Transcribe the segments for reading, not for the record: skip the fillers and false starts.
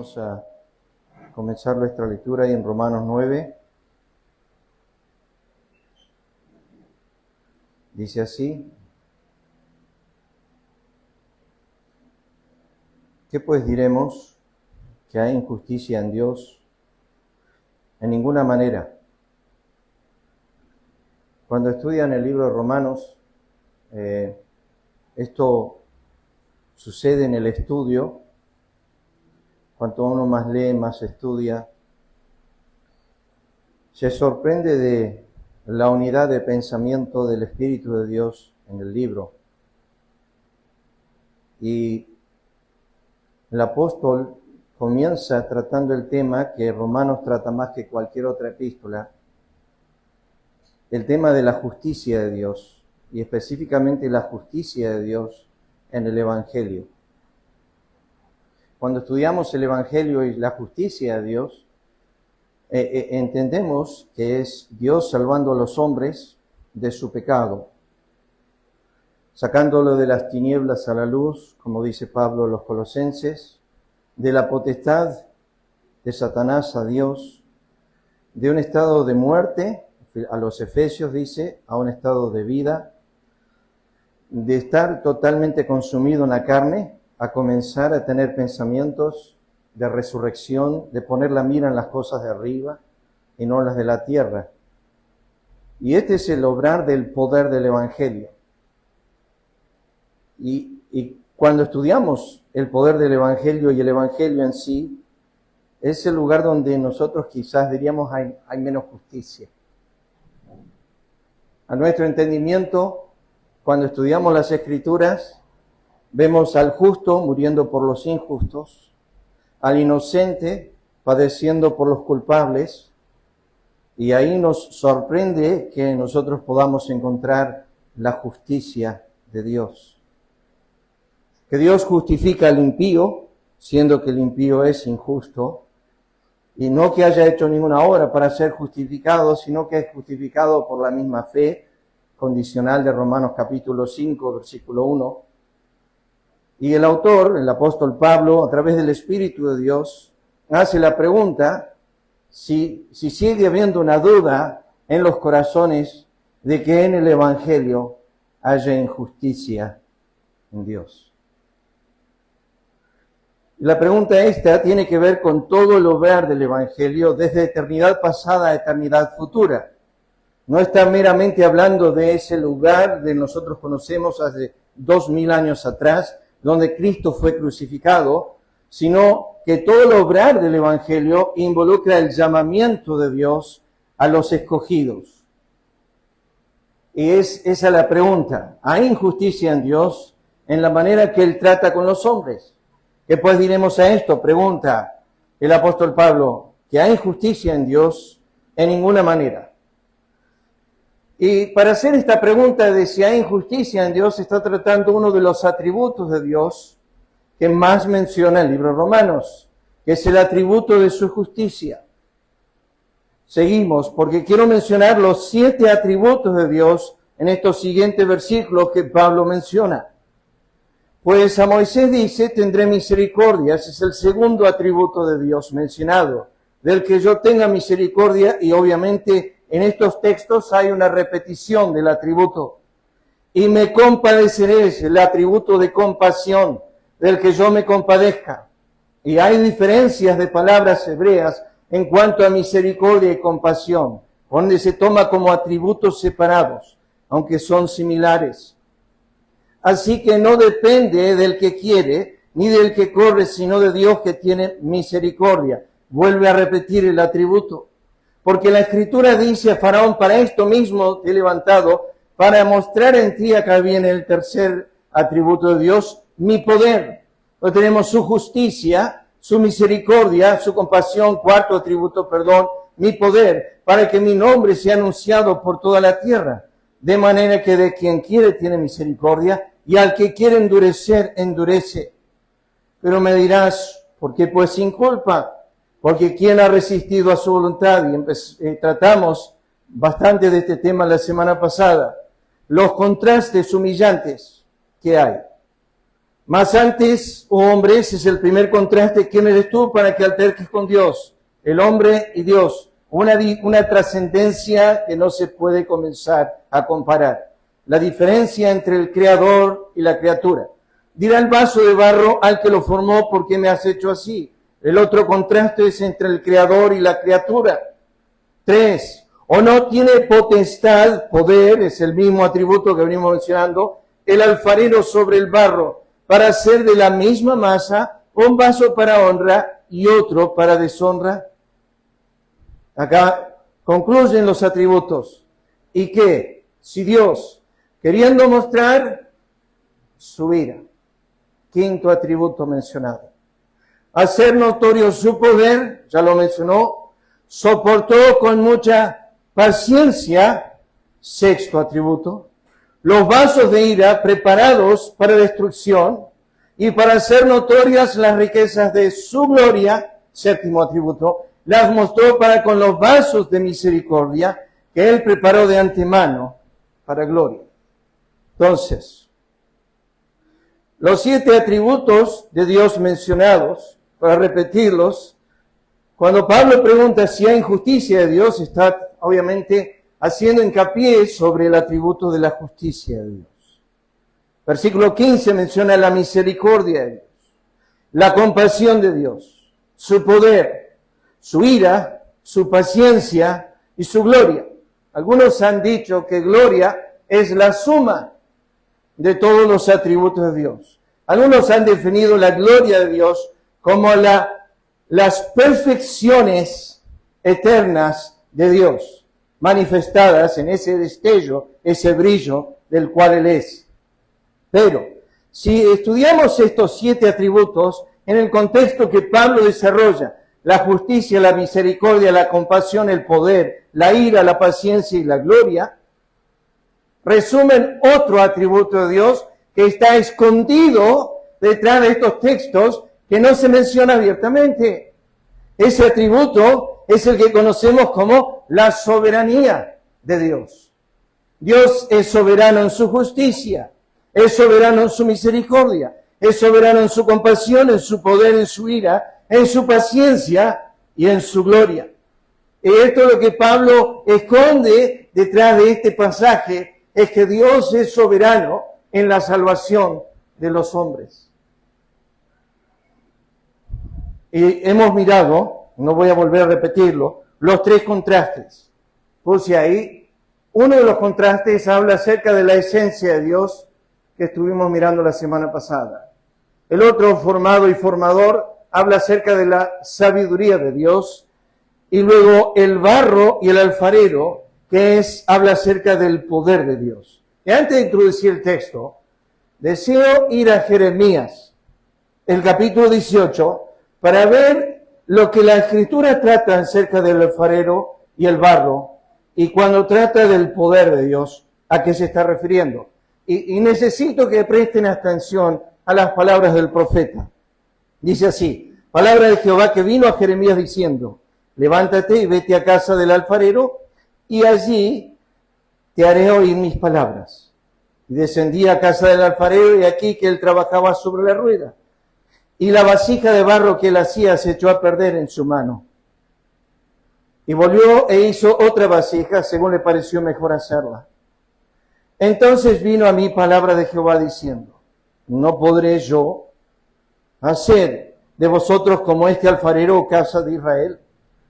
Vamos a comenzar nuestra lectura ahí en Romanos 9. Dice así: ¿qué pues diremos? ¿Que hay injusticia en Dios? En ninguna manera. Cuando estudian el libro de Romanos, esto sucede en el estudio. Cuanto uno más lee, más estudia, se sorprende de la unidad de pensamiento del Espíritu de Dios en el libro. Y el apóstol comienza tratando el tema que Romanos trata más que cualquier otra epístola, el tema de la justicia de Dios, y específicamente la justicia de Dios en el Evangelio. Cuando estudiamos el Evangelio y la justicia de Dios, entendemos que es Dios salvando a los hombres de su pecado, sacándolo de las tinieblas a la luz, como dice Pablo a los Colosenses, de la potestad de Satanás a Dios, de un estado de muerte, a los Efesios dice, a un estado de vida, de estar totalmente consumido en la carne, a comenzar a tener pensamientos de resurrección, de poner la mira en las cosas de arriba y no en las de la tierra. Y este es el obrar del poder del Evangelio. Y cuando estudiamos el poder del Evangelio y el Evangelio en sí, es el lugar donde nosotros quizás diríamos hay menos justicia. A nuestro entendimiento, cuando estudiamos las Escrituras, vemos al justo muriendo por los injustos, al inocente padeciendo por los culpables, y ahí nos sorprende que nosotros podamos encontrar la justicia de Dios. Que Dios justifica al impío, siendo que el impío es injusto, y no que haya hecho ninguna obra para ser justificado, sino que es justificado por la misma fe condicional de Romanos capítulo 5, versículo 1. Y el autor, el apóstol Pablo, a través del Espíritu de Dios, hace la pregunta si sigue habiendo una duda en los corazones de que en el Evangelio haya injusticia en Dios. La pregunta esta tiene que ver con todo el obrar del Evangelio desde eternidad pasada a eternidad futura. No está meramente hablando de ese lugar que nosotros conocemos hace 2000 años atrás, donde Cristo fue crucificado, sino que todo el obrar del Evangelio involucra el llamamiento de Dios a los escogidos. Y esa es la pregunta. ¿Hay injusticia en Dios en la manera que Él trata con los hombres? ¿Qué pues diremos a esto? Pregunta el apóstol Pablo, ¿que hay injusticia en Dios? En ninguna manera. Y para hacer esta pregunta de si hay injusticia en Dios, está tratando uno de los atributos de Dios que más menciona el libro de Romanos, que es el atributo de su justicia. Seguimos, porque quiero mencionar los 7 atributos de Dios en estos siguientes versículos que Pablo menciona. Pues a Moisés dice, tendré misericordia, ese es el segundo atributo de Dios mencionado, del que yo tenga misericordia, y obviamente en estos textos hay una repetición del atributo. Y me compadeceré, es el atributo de compasión, del que yo me compadezca. Y hay diferencias de palabras hebreas en cuanto a misericordia y compasión, donde se toma como atributos separados, aunque son similares. Así que no depende del que quiere, ni del que corre, sino de Dios que tiene misericordia. Vuelve a repetir el atributo. Porque la Escritura dice a Faraón, para esto mismo te he levantado, para mostrar en ti, acá viene el tercer atributo de Dios, mi poder. Lo tenemos su justicia, su misericordia, su compasión, cuarto atributo, mi poder, para que mi nombre sea anunciado por toda la tierra. De manera que de quien quiere tiene misericordia, y al que quiere endurecer, endurece. Pero me dirás, ¿por qué pues sin culpa? Porque ¿quién ha resistido a su voluntad? Y tratamos bastante de este tema la semana pasada. Los contrastes humillantes que hay. Mas antes, oh hombre, ese es el primer contraste. ¿Quién eres tú para que alterques con Dios? El hombre y Dios. Una trascendencia que no se puede comenzar a comparar. La diferencia entre el creador y la criatura. Dirá el vaso de barro al que lo formó, ¿por qué me has hecho así? El otro contraste es entre el creador y la criatura. 3. O no tiene potestad, poder, es el mismo atributo que venimos mencionando, el alfarero sobre el barro, para hacer de la misma masa un vaso para honra y otro para deshonra. Acá concluyen los atributos. ¿Y qué? Si Dios, queriendo mostrar su ira, quinto atributo mencionado, hacer notorio su poder, ya lo mencionó, soportó con mucha paciencia, sexto atributo, los vasos de ira preparados para destrucción y para hacer notorias las riquezas de su gloria, séptimo atributo, las mostró para con los vasos de misericordia que él preparó de antemano para gloria. Entonces, los 7 atributos de Dios mencionados, para repetirlos, cuando Pablo pregunta si hay injusticia de Dios, está obviamente haciendo hincapié sobre el atributo de la justicia de Dios. Versículo 15 menciona la misericordia de Dios, la compasión de Dios, su poder, su ira, su paciencia y su gloria. Algunos han dicho que gloria es la suma de todos los atributos de Dios. Algunos han definido la gloria de Dios como las perfecciones eternas de Dios, manifestadas en ese destello, ese brillo del cual Él es. Pero, si estudiamos estos 7 atributos en el contexto que Pablo desarrolla, la justicia, la misericordia, la compasión, el poder, la ira, la paciencia y la gloria, resumen otro atributo de Dios que está escondido detrás de estos textos que no se menciona abiertamente. Ese atributo es el que conocemos como la soberanía de Dios. Dios es soberano en su justicia, es soberano en su misericordia, es soberano en su compasión, en su poder, en su ira, en su paciencia y en su gloria. Y esto es lo que Pablo esconde detrás de este pasaje, es que Dios es soberano en la salvación de los hombres. Y hemos mirado, no voy a volver a repetirlo, los 3 contrastes. Puse ahí, uno de los contrastes habla acerca de la esencia de Dios que estuvimos mirando la semana pasada. El otro, formado y formador, habla acerca de la sabiduría de Dios. Y luego el barro y el alfarero, que habla acerca del poder de Dios. Y antes de introducir el texto, deseo ir a Jeremías, el capítulo 18, para ver lo que la Escritura trata acerca del alfarero y el barro, y cuando trata del poder de Dios, ¿a qué se está refiriendo? Y necesito que presten atención a las palabras del profeta. Dice así, palabra de Jehová que vino a Jeremías diciendo, levántate y vete a casa del alfarero, y allí te haré oír mis palabras. Y descendí a casa del alfarero, y aquí que él trabajaba sobre la rueda. Y la vasija de barro que él hacía se echó a perder en su mano. Y volvió e hizo otra vasija, según le pareció mejor hacerla. Entonces vino a mí palabra de Jehová diciendo, ¿no podré yo hacer de vosotros como este alfarero, oh casa de Israel?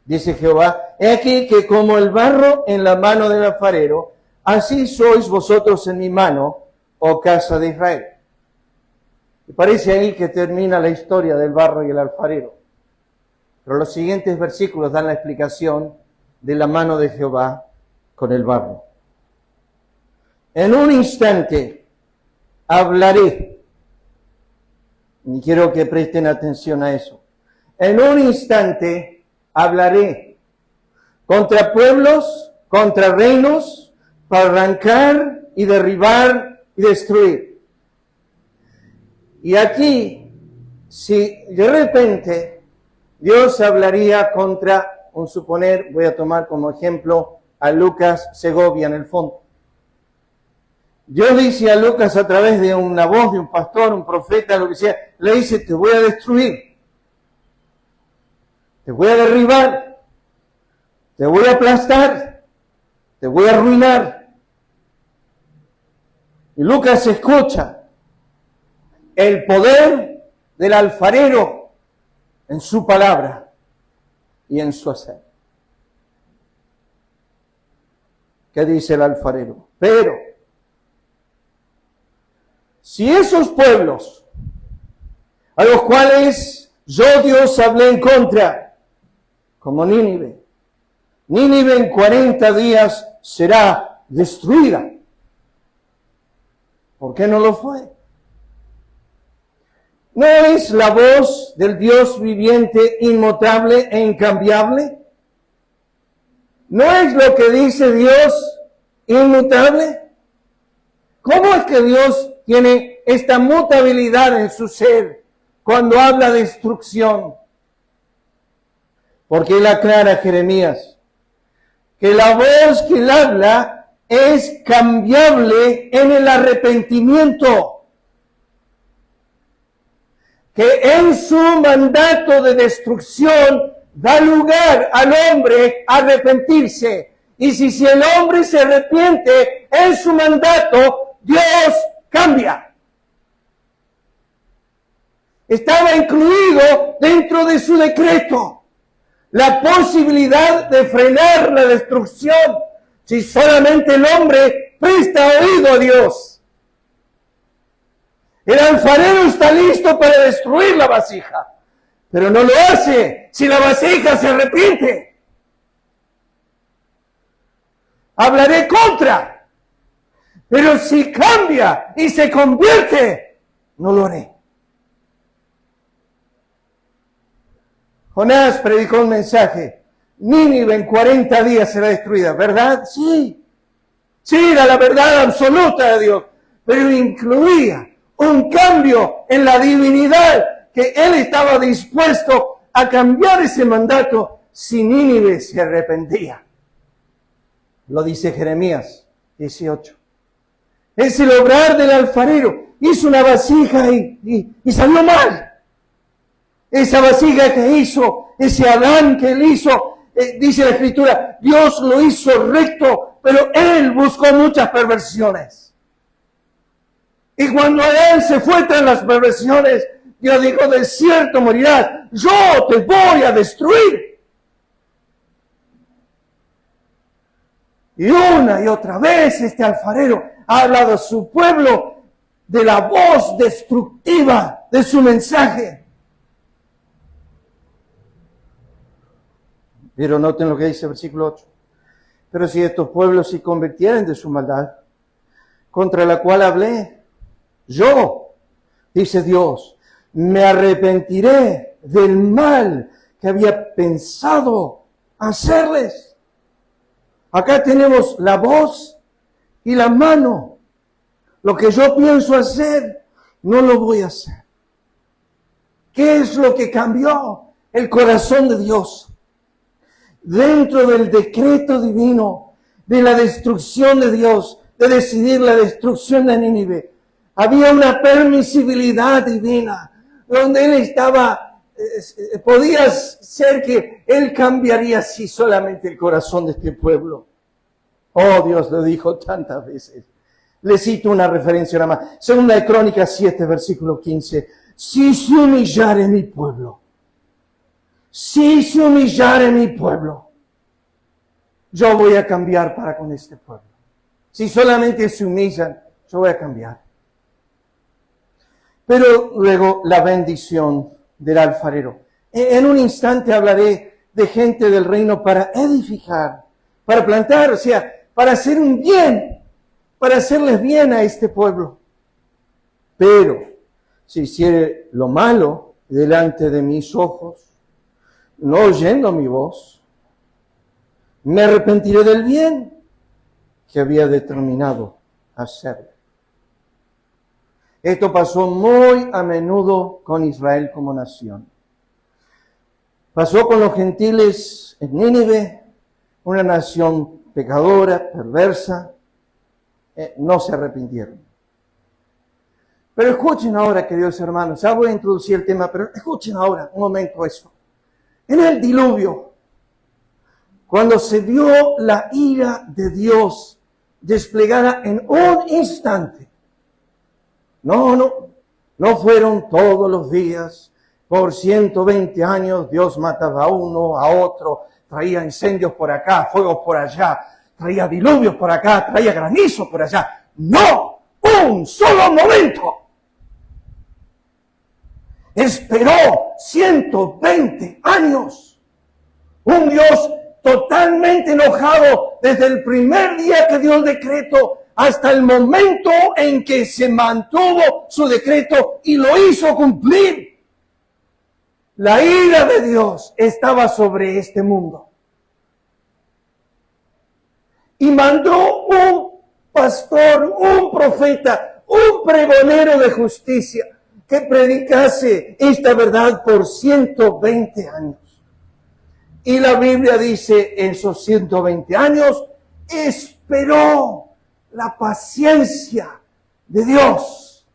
Dice Jehová, he aquí que como el barro en la mano del alfarero, así sois vosotros en mi mano, oh casa de Israel. Y parece ahí que termina la historia del barro y el alfarero. Pero los siguientes versículos dan la explicación de la mano de Jehová con el barro. En un instante hablaré, y quiero que presten atención a eso. En un instante hablaré contra pueblos, contra reinos, para arrancar y derribar y destruir. Y aquí, si de repente Dios hablaría contra, un suponer, voy a tomar como ejemplo a Lucas Segovia en el fondo. Dios dice a Lucas a través de una voz de un pastor, un profeta, lo que sea, le dice, te voy a destruir, te voy a derribar, te voy a aplastar, te voy a arruinar. Y Lucas escucha el poder del alfarero en su palabra y en su hacer. ¿Qué dice el alfarero? Pero si esos pueblos a los cuales yo Dios hablé en contra, como Nínive en 40 días será destruida. ¿Por qué no lo fue? ¿No es la voz del Dios viviente, inmutable e incambiable? ¿No es lo que dice Dios inmutable? ¿Cómo es que Dios tiene esta mutabilidad en su ser cuando habla de destrucción? Porque él aclara a Jeremías que la voz que él habla es cambiable en el arrepentimiento, que en su mandato de destrucción da lugar al hombre a arrepentirse. Y si el hombre se arrepiente en su mandato, Dios cambia. Estaba incluido dentro de su decreto la posibilidad de frenar la destrucción si solamente el hombre presta oído a Dios. El alfarero está listo para destruir la vasija, pero no lo hace si la vasija se arrepiente. Hablaré contra, pero si cambia y se convierte, no lo haré. Jonás predicó un mensaje: Nínive en 40 días será destruida, ¿verdad? Sí, era la verdad absoluta de Dios, pero incluía un cambio en la divinidad, que él estaba dispuesto a cambiar ese mandato si Nínive se arrepentía. Lo dice Jeremías 18. Es el obrar del alfarero. Hizo una vasija y salió mal. Esa vasija que hizo, ese Adán que él hizo, dice la Escritura, Dios lo hizo recto, pero él buscó muchas perversiones. Y cuando Adán se fue tras las perversiones, Dios dijo, de cierto morirás, yo te voy a destruir. Y una y otra vez este alfarero ha hablado a su pueblo de la voz destructiva de su mensaje. Pero noten lo que dice el versículo 8. Pero si estos pueblos se convirtieren de su maldad, contra la cual hablé, yo, dice Dios, me arrepentiré del mal que había pensado hacerles. Acá tenemos la voz y la mano. Lo que yo pienso hacer, no lo voy a hacer. ¿Qué es lo que cambió el corazón de Dios? Dentro del decreto divino de la destrucción de Dios, de decidir la destrucción de Nínive, había una permisibilidad divina, donde él estaba, podía ser que él cambiaría así solamente el corazón de este pueblo. Oh, Dios lo dijo tantas veces. Le cito una referencia nada más. Segunda de Crónicas 7, versículo 15. Si se humillare mi pueblo, si se humillare mi pueblo, yo voy a cambiar para con este pueblo. Si solamente se humillan, yo voy a cambiar. Pero luego la bendición del alfarero. En un instante hablaré de gente del reino para edificar, para plantar, o sea, para hacer un bien, para hacerles bien a este pueblo. Pero si hiciere lo malo delante de mis ojos, no oyendo mi voz, me arrepentiré del bien que había determinado hacer. Esto pasó muy a menudo con Israel como nación. Pasó con los gentiles en Nínive, una nación pecadora, perversa, no se arrepintieron. Pero escuchen ahora, queridos hermanos, ya voy a introducir el tema, pero escuchen ahora un momento eso. En el diluvio, cuando se vio la ira de Dios desplegada en un instante, no fueron todos los días, por 120 años Dios mataba a uno, a otro, traía incendios por acá, fuegos por allá, traía diluvios por acá, traía granizo por allá. ¡No! ¡Un solo momento! Esperó 120 años. Un Dios totalmente enojado desde el primer día que dio el decreto hasta el momento en que se mantuvo su decreto y lo hizo cumplir. La ira de Dios estaba sobre este mundo. Y mandó un pastor, un profeta, un pregonero de justicia que predicase esta verdad por 120 años. Y la Biblia dice, en esos 120 años, esperó la paciencia de Dios.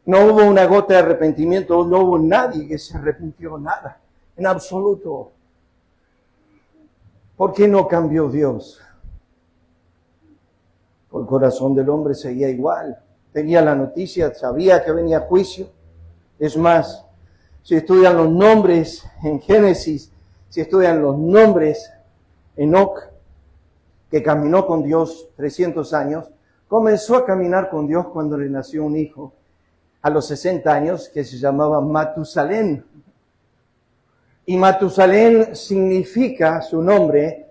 No hubo una gota de arrepentimiento, no hubo nadie que se arrepintió, nada, en absoluto. ¿Por qué no cambió Dios? El corazón del hombre seguía igual. Tenía la noticia, sabía que venía juicio. Es más, si estudian los nombres en Génesis, si estudian los nombres, Enoc, que caminó con Dios 300 años, comenzó a caminar con Dios cuando le nació un hijo a los 60 años que se llamaba Matusalén. Y Matusalén significa su nombre,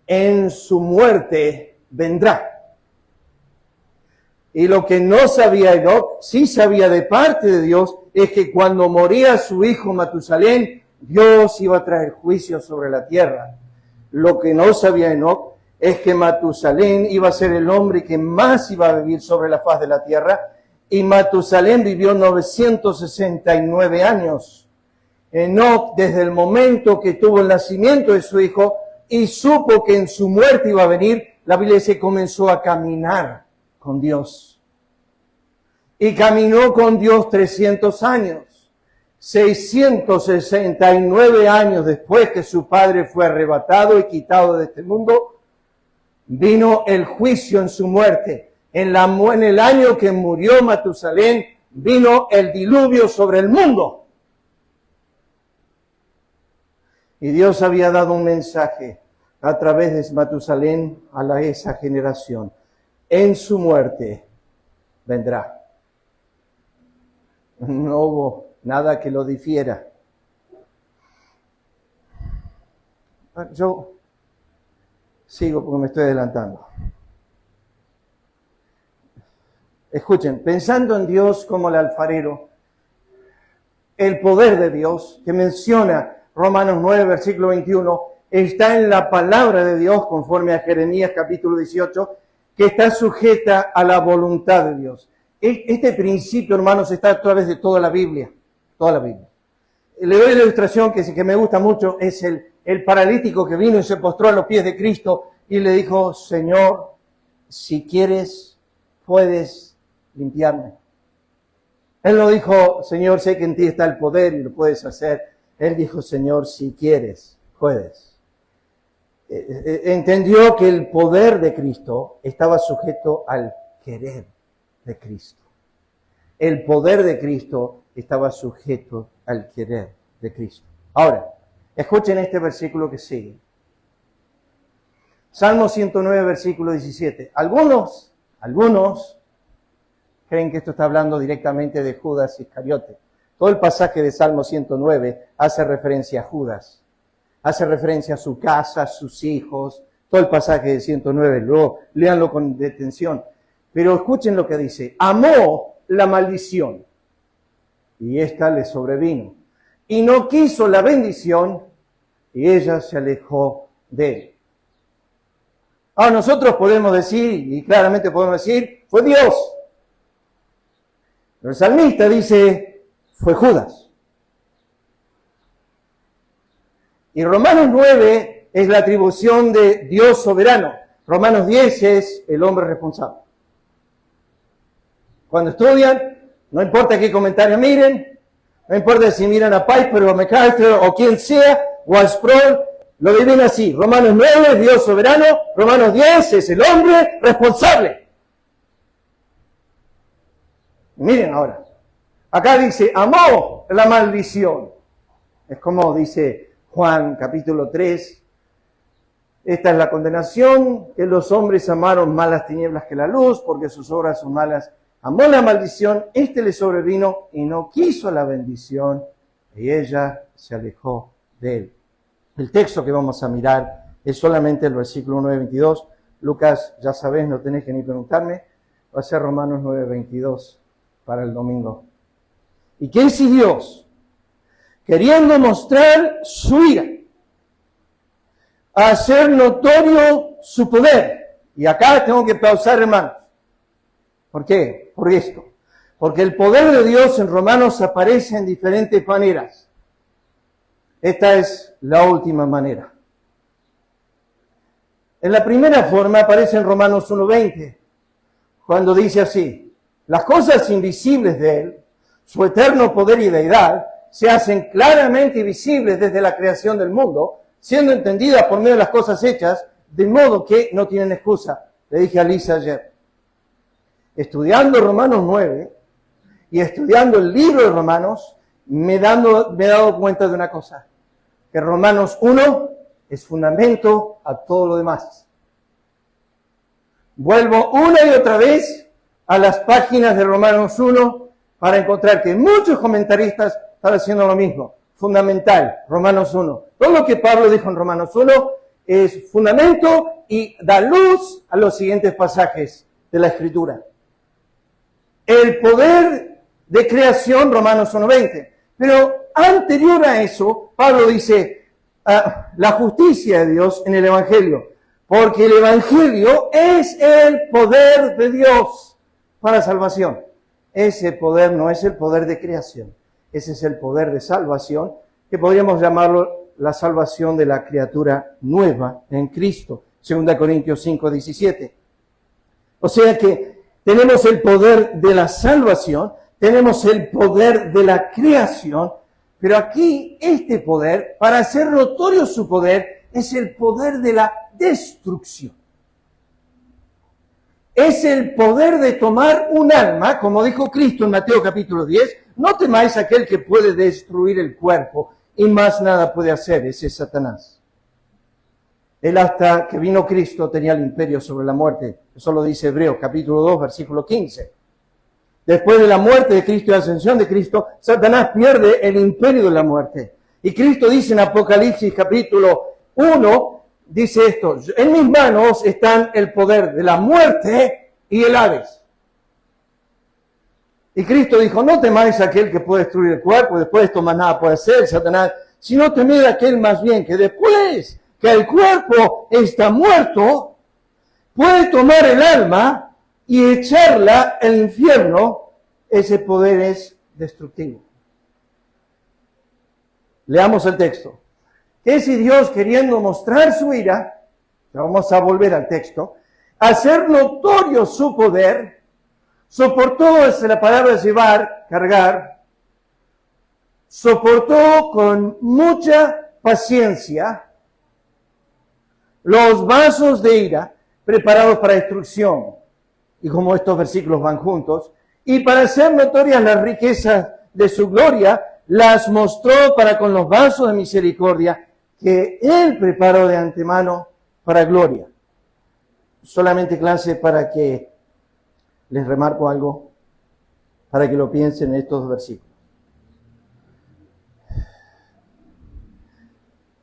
en su muerte vendrá. Y lo que no sabía Enoc, sí sabía de parte de Dios, es que cuando moría su hijo Matusalén, Dios iba a traer juicio sobre la tierra. Lo que no sabía Enoc es que Matusalén iba a ser el hombre que más iba a vivir sobre la faz de la tierra, y Matusalén vivió 969 años. Enoc, desde el momento que tuvo el nacimiento de su hijo y supo que en su muerte iba a venir, la Biblia dice, comenzó a caminar con Dios. Y caminó con Dios 300 años. 669 años después que su padre fue arrebatado y quitado de este mundo, vino el juicio en su muerte. En el año que murió Matusalén, vino el diluvio sobre el mundo. Y Dios había dado un mensaje a través de Matusalén a esa generación. En su muerte vendrá. No hubo nada que lo difiera. Yo sigo porque me estoy adelantando. Escuchen, pensando en Dios como el alfarero, el poder de Dios que menciona Romanos 9, versículo 21, está en la palabra de Dios, conforme a Jeremías capítulo 18, que está sujeta a la voluntad de Dios. Este principio, hermanos, está a través de toda la Biblia. Toda la Biblia. Le doy la ilustración que me gusta mucho, es el paralítico que vino y se postró a los pies de Cristo y le dijo, Señor, si quieres, puedes limpiarme. Él no dijo, Señor, sé que en ti está el poder y lo puedes hacer. Él dijo, Señor, si quieres, puedes. Entendió que el poder de Cristo estaba sujeto al querer de Cristo. El poder de Cristo estaba sujeto al querer de Cristo. Ahora, escuchen este versículo que sigue. Salmo 109, versículo 17. Algunos creen que esto está hablando directamente de Judas Iscariote. Todo el pasaje de Salmo 109 hace referencia a Judas. Hace referencia a su casa, a sus hijos. Todo el pasaje de 109, luego léanlo con detención. Pero escuchen lo que dice. Amó la maldición y ésta le sobrevino. Y no quiso la bendición y ella se alejó de él. Ahora nosotros podemos decir, y claramente podemos decir, fue Dios. Pero el salmista dice, fue Judas. Y Romanos 9 es la atribución de Dios soberano. Romanos 10 es el hombre responsable. Cuando estudian, no importa qué comentario miren, no importa si miran a Piper o a MacArthur o quien sea, o a Sproul, lo viven así. Romanos 9 es Dios soberano, Romanos 10 es el hombre responsable. Miren ahora, acá dice, amó la maldición. Es como dice Juan capítulo 3, esta es la condenación, que los hombres amaron más las tinieblas que la luz, porque sus obras son malas. Amó la maldición, le sobrevino y no quiso la bendición, y ella se alejó de él. El texto que vamos a mirar es solamente el versículo 9:22. Lucas, ya sabés, no tenés que ni preguntarme, va a ser Romanos 9:22 para el domingo. ¿Y qué si Dios, queriendo mostrar su ira, a hacer notorio su poder? Y acá tengo que pausar, hermanos. ¿Por qué? Por esto. Porque el poder de Dios en Romanos aparece en diferentes maneras. Esta es la última manera. En la primera forma aparece en Romanos 1:20, cuando dice así: las cosas invisibles de Él, su eterno poder y deidad, se hacen claramente visibles desde la creación del mundo, siendo entendidas por medio de las cosas hechas, de modo que no tienen excusa. Le dije a Lisa ayer, estudiando Romanos 9 y estudiando el libro de Romanos, me he dado cuenta de una cosa, que Romanos 1 es fundamento a todo lo demás. Vuelvo una y otra vez a las páginas de Romanos 1 para encontrar que muchos comentaristas están haciendo lo mismo. Fundamental, Romanos 1. Todo lo que Pablo dijo en Romanos 1 es fundamento y da luz a los siguientes pasajes de la Escritura. El poder de creación, Romanos 1:20. Pero anterior a eso, Pablo dice, la justicia de Dios en el Evangelio. Porque el Evangelio es el poder de Dios para salvación. Ese poder no es el poder de creación. Ese es el poder de salvación, que podríamos llamarlo la salvación de la criatura nueva en Cristo. 2 Corintios 5:17. O sea que tenemos el poder de la salvación, tenemos el poder de la creación, pero aquí este poder, para hacer notorio su poder, es el poder de la destrucción. Es el poder de tomar un alma, como dijo Cristo en Mateo capítulo 10, no temáis a aquel que puede destruir el cuerpo y más nada puede hacer, ese es Satanás. Él hasta que vino Cristo tenía el imperio sobre la muerte. Eso lo dice Hebreos capítulo 2, versículo 15. Después de la muerte de Cristo y la ascensión de Cristo, Satanás pierde el imperio de la muerte. Y Cristo dice en Apocalipsis capítulo 1, dice esto: en mis manos están el poder de la muerte y el Hades. Y Cristo dijo, no temáis a aquel que puede destruir el cuerpo, después de esto más nada puede hacer, Satanás, sino temed a aquel más bien que después que el cuerpo está muerto, puede tomar el alma y echarla al infierno. Ese poder es destructivo. Leamos el texto. Que si Dios, queriendo mostrar su ira, vamos a volver al texto, hacer notorio su poder, soportó, es la palabra llevar, cargar, soportó con mucha paciencia los vasos de ira preparados para destrucción. Y como estos versículos van juntos, y para hacer notorias las riquezas de su gloria, las mostró para con los vasos de misericordia que Él preparó de antemano para gloria. Solamente clase para que les remarco algo, para que lo piensen en estos versículos.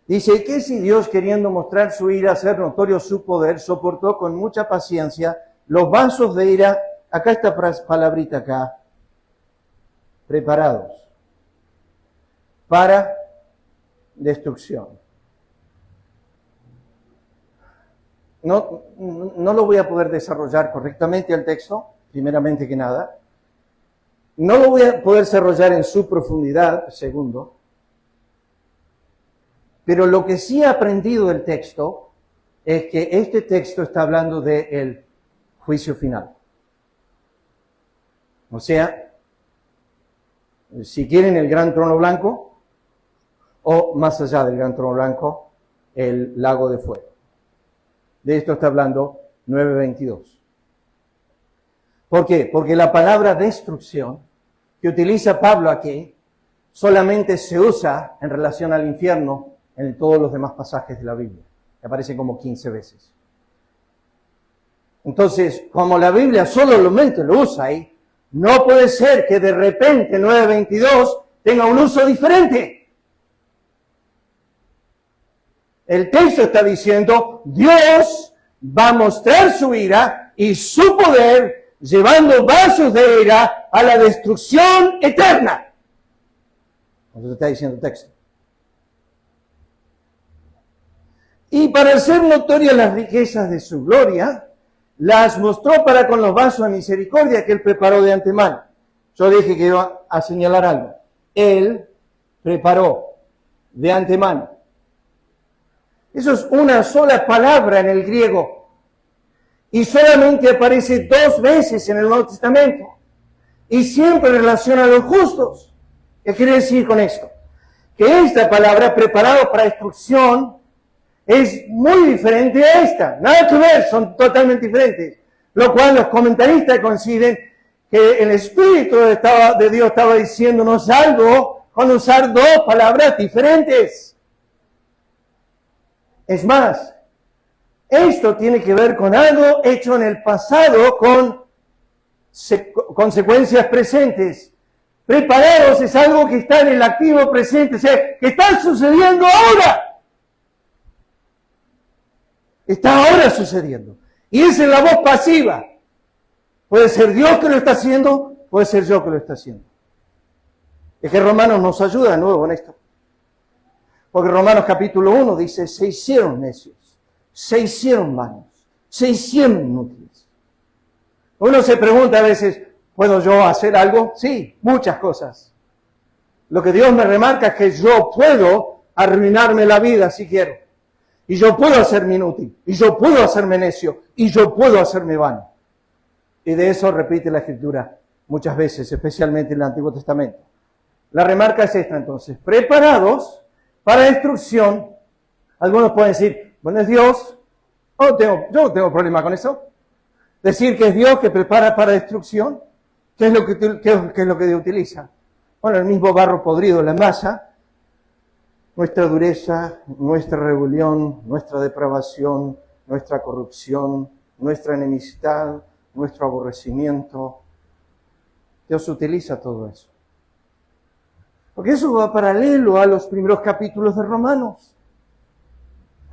Dice que si Dios, queriendo mostrar su ira, hacer notorio su poder, soportó con mucha paciencia los vasos de ira, acá esta palabrita acá, preparados para destrucción. No lo voy a poder desarrollar correctamente el texto, primeramente que nada. No lo voy a poder desarrollar en su profundidad, segundo. Pero lo que sí he aprendido del texto es que este texto está hablando del juicio final. O sea, si quieren el gran trono blanco, o más allá del gran trono blanco, el lago de fuego. De esto está hablando 9:22. ¿Por qué? Porque la palabra destrucción que utiliza Pablo aquí solamente se usa en relación al infierno en todos los demás pasajes de la Biblia. Aparece como 15 veces. Entonces, como la Biblia solamente lo usa ahí, no puede ser que de repente 9:22 tenga un uso diferente. El texto está diciendo, Dios va a mostrar su ira y su poder llevando vasos de ira a la destrucción eterna. Eso está diciendo el texto. Y para hacer notorias las riquezas de su gloria, las mostró para con los vasos de misericordia que Él preparó de antemano. Yo dije que iba a señalar algo. Él preparó de antemano. Eso es una sola palabra en el griego. Y solamente aparece 2 veces en el Nuevo Testamento. Y siempre en relación a los justos. ¿Qué quiere decir con esto? Que esta palabra, preparado para destrucción, es muy diferente a esta. Nada que ver, son totalmente diferentes. Lo cual los comentaristas coinciden que el Espíritu de Dios estaba diciéndonos algo con usar 2 palabras diferentes. Es más, esto tiene que ver con algo hecho en el pasado con consecuencias presentes. Preparados es algo que está en el activo presente, o sea, que está sucediendo ahora. Está ahora sucediendo. Y esa es la voz pasiva. Puede ser Dios que lo está haciendo, puede ser yo que lo está haciendo. Es que Romanos nos ayuda de nuevo en esto. Porque Romanos capítulo 1 dice, se hicieron necios, se hicieron vanos, se hicieron inútiles. Uno se pregunta a veces, ¿puedo yo hacer algo? Sí, muchas cosas. Lo que Dios me remarca es que yo puedo arruinarme la vida si quiero. Y yo puedo hacerme inútil, y yo puedo hacerme necio, y yo puedo hacerme vano. Y de eso repite la Escritura muchas veces, especialmente en el Antiguo Testamento. La remarca es esta entonces, preparados para destrucción. Algunos pueden decir, bueno, es Dios. Yo no tengo problema con eso. Decir que es Dios que prepara para destrucción. ¿Qué es lo que Dios utiliza? Bueno, el mismo barro podrido, la masa, nuestra dureza, nuestra rebelión, nuestra depravación, nuestra corrupción, nuestra enemistad, nuestro aborrecimiento. Dios utiliza todo eso. Porque eso va paralelo a los primeros capítulos de Romanos.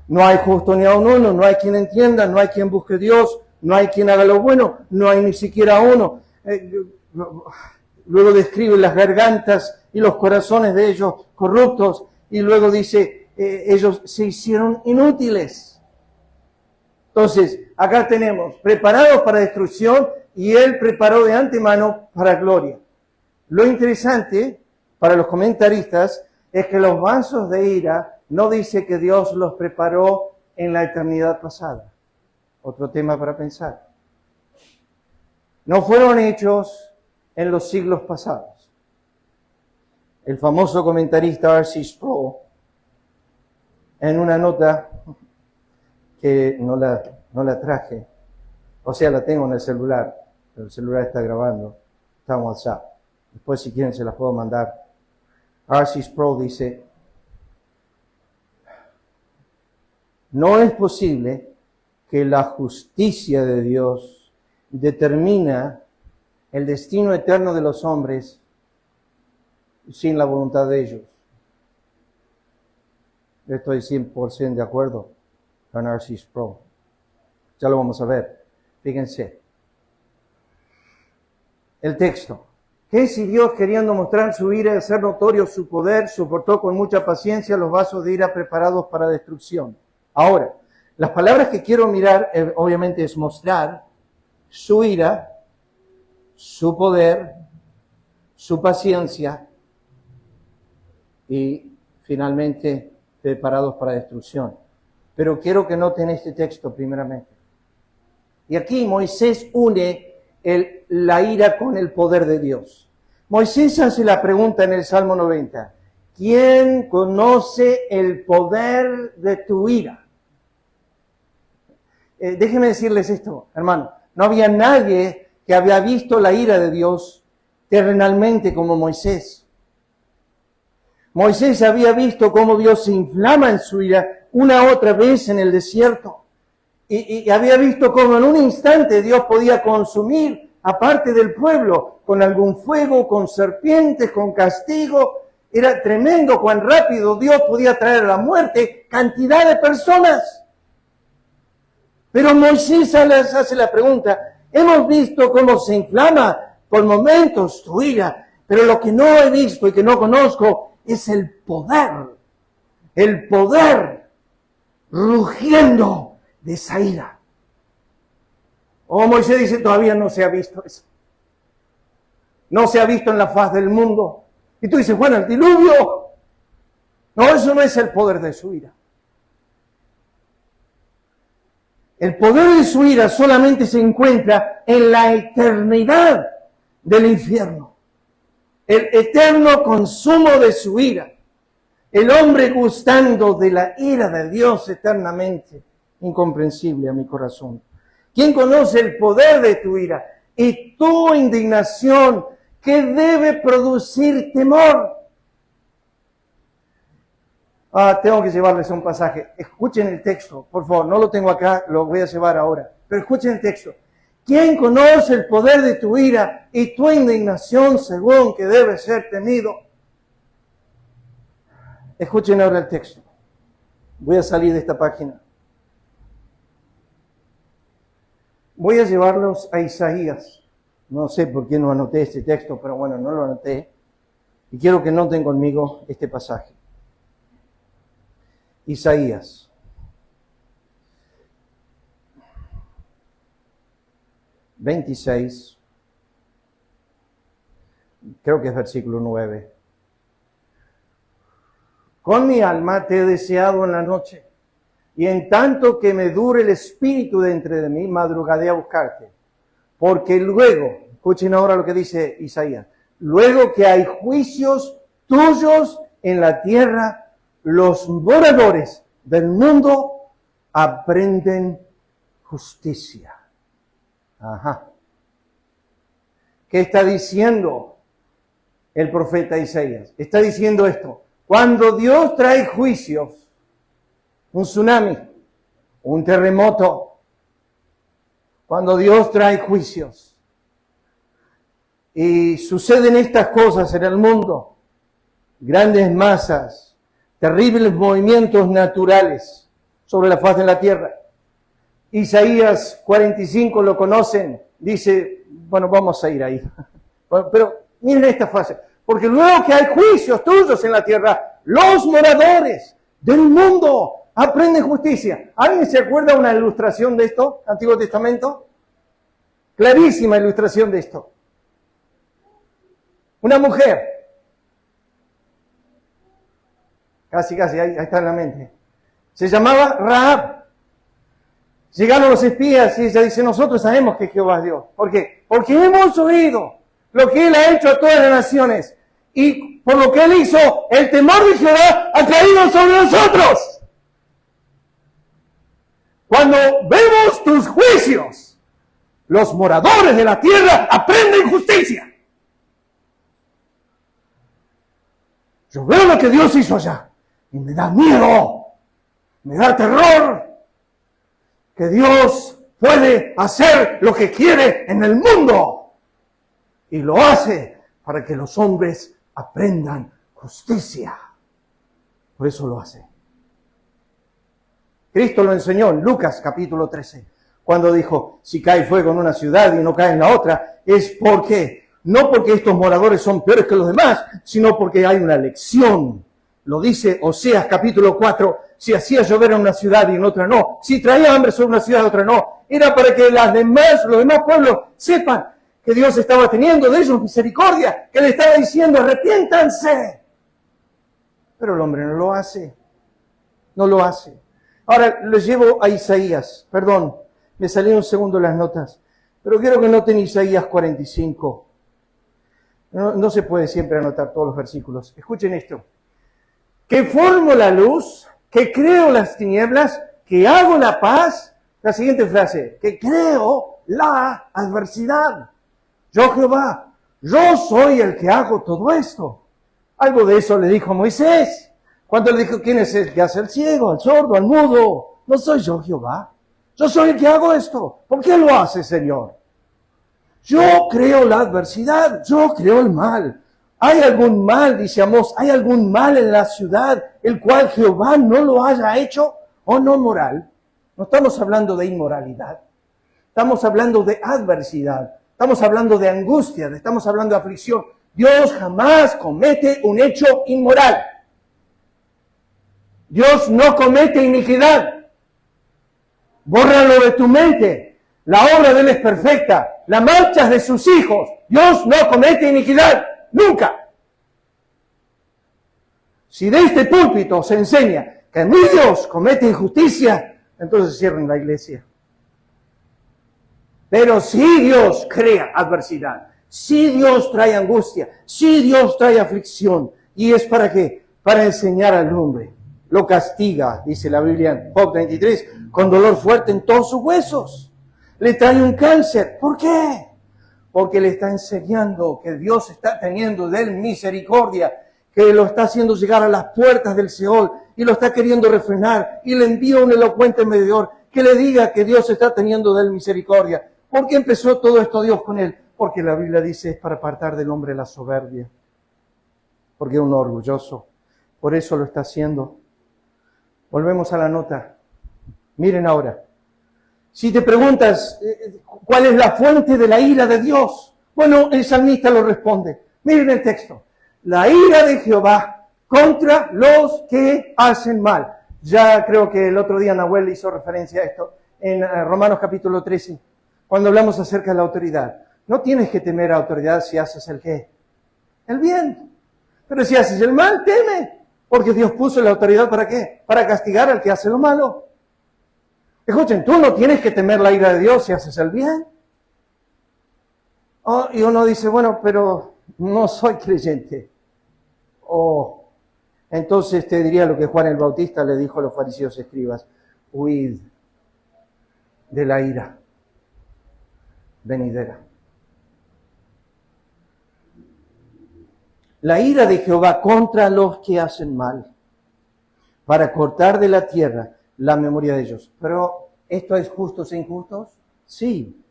No hay justo ni aun uno, no hay quien entienda, no hay quien busque a Dios, no hay quien haga lo bueno, no hay ni siquiera uno. Luego describe las gargantas y los corazones de ellos corruptos y luego dice, ellos se hicieron inútiles. Entonces, acá tenemos preparados para destrucción y Él preparó de antemano para gloria. Lo interesante para los comentaristas es que los vasos de ira no dice que Dios los preparó en la eternidad pasada. Otro tema para pensar. No fueron hechos en los siglos pasados. El famoso comentarista R.C. Sproul, en una nota que no la traje, o sea, la tengo en el celular, pero el celular está grabando, está en WhatsApp. Después, si quieren, se las puedo mandar. R.C. Sproul dice, no es posible que la justicia de Dios determina el destino eterno de los hombres sin la voluntad de ellos. Estoy 100% de acuerdo con R.C. Sproul. Ya lo vamos a ver. Fíjense. El texto. ¿Qué si Dios, queriendo mostrar su ira y hacer notorio su poder, soportó con mucha paciencia los vasos de ira preparados para destrucción? Ahora, las palabras que quiero mirar, obviamente, es mostrar su ira, su poder, su paciencia y, finalmente, preparados para destrucción. Pero quiero que noten este texto primeramente. Y aquí Moisés une la ira con el poder de Dios. Moisés hace la pregunta en el Salmo 90. ¿Quién conoce el poder de tu ira? Déjenme decirles esto, hermano. No había nadie que había visto la ira de Dios terrenalmente como Moisés. Moisés había visto cómo Dios se inflama en su ira una otra vez en el desierto. Y había visto cómo en un instante Dios podía consumir a parte del pueblo con algún fuego, con serpientes, con castigo. Era tremendo cuán rápido Dios podía traer a la muerte cantidad de personas. Pero Moisés les hace la pregunta, hemos visto cómo se inflama por momentos tu ira, pero lo que no he visto y que no conozco es el poder rugiendo de esa ira. Oh, Moisés dice, todavía no se ha visto eso. No se ha visto en la faz del mundo. Y tú dices, bueno, el diluvio. No, eso no es el poder de su ira. El poder de su ira solamente se encuentra en la eternidad del infierno. El eterno consumo de su ira. El hombre gustando de la ira de Dios eternamente. Incomprensible a mi corazón. ¿Quién conoce el poder de tu ira y tu indignación que debe producir temor? Tengo que llevarles a un pasaje. Escuchen el texto, por favor. No lo tengo acá, lo voy a llevar ahora. Pero escuchen el texto. ¿Quién conoce el poder de tu ira y tu indignación según que debe ser temido? Escuchen ahora el texto. Voy a salir de esta página. Voy a llevarlos a Isaías. No sé por qué no anoté este texto, pero bueno, no lo anoté. Y quiero que noten conmigo este pasaje. Isaías. ...26... creo que es versículo 9. Con mi alma te he deseado en la noche, y en tanto que me dure el espíritu de entre de mí, madrugaré a buscarte. Porque luego, escuchen ahora lo que dice Isaías, luego que hay juicios tuyos en la tierra, los moradores del mundo aprenden justicia. Ajá. ¿Qué está diciendo el profeta Isaías? Está diciendo esto. Cuando Dios trae juicios, un tsunami, un terremoto, cuando Dios trae juicios y suceden estas cosas en el mundo, grandes masas, terribles movimientos naturales sobre la faz de la tierra. Isaías 45 lo conocen, dice, bueno, vamos a ir ahí. Pero miren esta frase, porque luego que hay juicios tuyos en la tierra, los moradores del mundo aprenden justicia. ¿Alguien se acuerda una ilustración de esto, Antiguo Testamento? Clarísima ilustración de esto. Una mujer, casi, ahí está en la mente, se llamaba Rahab. Llegaron los espías y ella dice, nosotros sabemos que Jehová es Dios. ¿Por qué? Porque hemos oído lo que Él ha hecho a todas las naciones. Y por lo que Él hizo, el temor de Jehová ha caído sobre nosotros. Cuando vemos tus juicios, los moradores de la tierra aprenden justicia. Yo veo lo que Dios hizo allá y me da miedo, me da terror. Que Dios puede hacer lo que quiere en el mundo. Y lo hace para que los hombres aprendan justicia. Por eso lo hace. Cristo lo enseñó en Lucas capítulo 13. Cuando dijo, si cae fuego en una ciudad y no cae en la otra, es porque, no porque estos moradores son peores que los demás, sino porque hay una lección. Lo dice Oseas capítulo 4. Si hacía llover en una ciudad y en otra no, si traía hambre sobre una ciudad y otra no, era para que los demás pueblos sepan que Dios estaba teniendo de ellos misericordia, que le estaba diciendo, arrepiéntanse. Pero el hombre no lo hace, no lo hace. Ahora lo llevo a Isaías. Perdón, me salí un segundo las notas. Pero quiero que noten Isaías 45. No se puede siempre anotar todos los versículos. Escuchen esto. Que formo la luz, que creo las tinieblas, que hago la paz. La siguiente frase, que creo la adversidad. Yo Jehová, yo soy el que hago todo esto. Algo de eso le dijo Moisés. Cuando le dijo, ¿quién es el que hace al ciego, al sordo, al mudo? No soy yo Jehová. Yo soy el que hago esto. ¿Por qué lo hace, Señor? Yo creo la adversidad, yo creo el mal. ¿Hay algún mal, dice Amós, hay algún mal en la ciudad, el cual Jehová no lo haya hecho o no moral? No estamos hablando de inmoralidad, estamos hablando de adversidad, estamos hablando de angustia, estamos hablando de aflicción. Dios jamás comete un hecho inmoral. Dios no comete iniquidad. Bórralo de tu mente. La obra de Él es perfecta. La marcha es de sus hijos. Dios no comete iniquidad. Nunca. Si de este púlpito se enseña que mi Dios comete injusticia, entonces cierren la iglesia. Pero si Dios crea adversidad, si Dios trae angustia, si Dios trae aflicción, ¿y es para qué? Para enseñar al hombre. Lo castiga, dice la Biblia en Job 23, con dolor fuerte en todos sus huesos. Le trae un cáncer. ¿Por qué? Porque le está enseñando que Dios está teniendo de él misericordia, que lo está haciendo llegar a las puertas del Seol y lo está queriendo refrenar, y le envía un elocuente medidor que le diga que Dios está teniendo de él misericordia. ¿Por qué empezó todo esto Dios con él? Porque la Biblia dice es para apartar del hombre la soberbia, porque es un orgulloso. Por eso lo está haciendo. Volvemos a la nota. Miren ahora. Si te preguntas cuál es la fuente de la ira de Dios, bueno, el salmista lo responde. Miren el texto. La ira de Jehová contra los que hacen mal. Ya creo que el otro día Nahuel hizo referencia a esto en Romanos capítulo 13, cuando hablamos acerca de la autoridad. No tienes que temer a autoridad si haces el qué. El bien. Pero si haces el mal, teme. Porque Dios puso la autoridad ¿para qué? Para castigar al que hace lo malo. Escuchen, tú no tienes que temer la ira de Dios si haces el bien. Oh, y uno dice, bueno, pero no soy creyente. Oh, entonces te diría lo que Juan el Bautista le dijo a los fariseos escribas: huid de la ira venidera. La ira de Jehová contra los que hacen mal, para cortar de la tierra la memoria de ellos. Pero, ¿esto es justos e injustos? Sí.